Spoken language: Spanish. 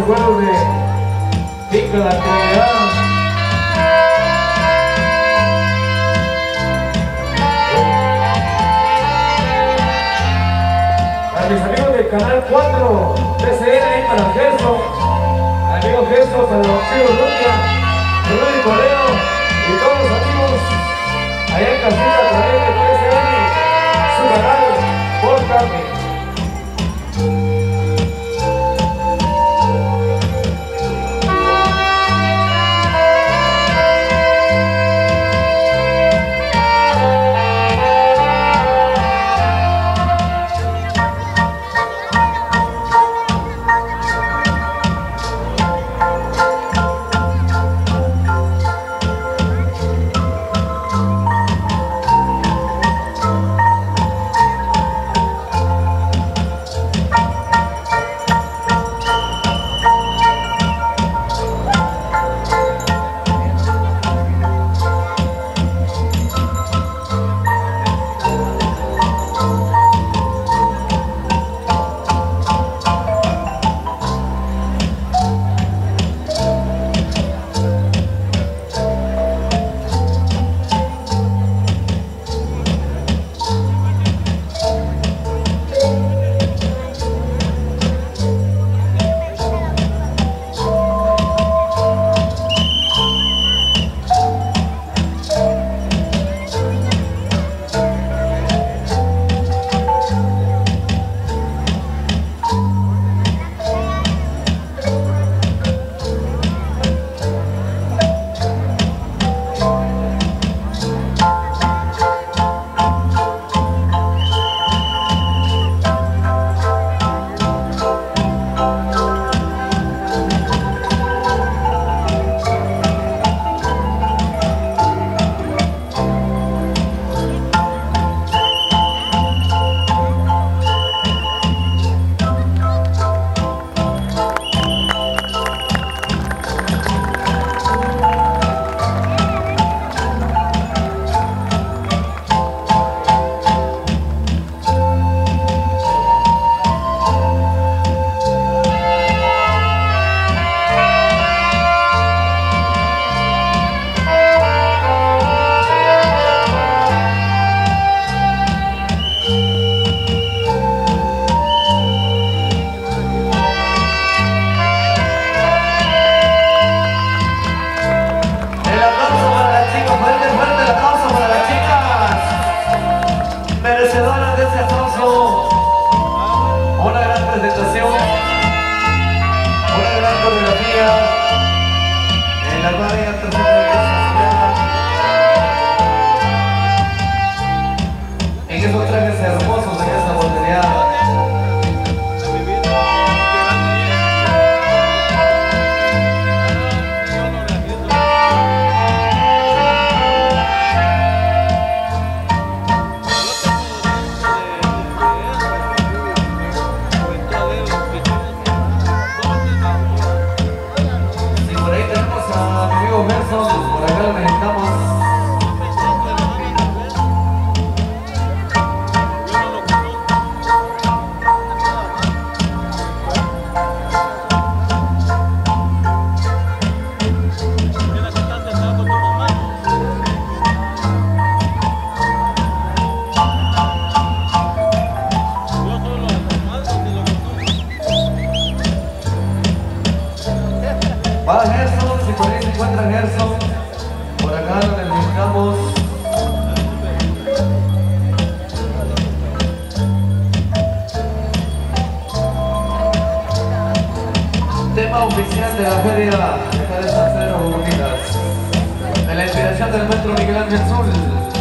recuerdos de Pico de la Trinidad. A mis amigos del Canal 4 TCN, ahí para Gerson, amigos Gerson, para los chicos Luca, Rubén Correo y todos los amigos allá en casita a través de TCN, su canal, por Carmen. Merecedoras de ese aplauso, una gran presentación, una gran coreografía en la cual hay altas en esos trajes hermosos en esta oportunidad. Por acá lo necesitamos. Va Gerson, si por ahí se encuentra Gerson, por acá lo necesitamos. Tema oficial de la feria de San Pedro Burbujitas, de la inspiración del maestro Miguel Ángel Zul.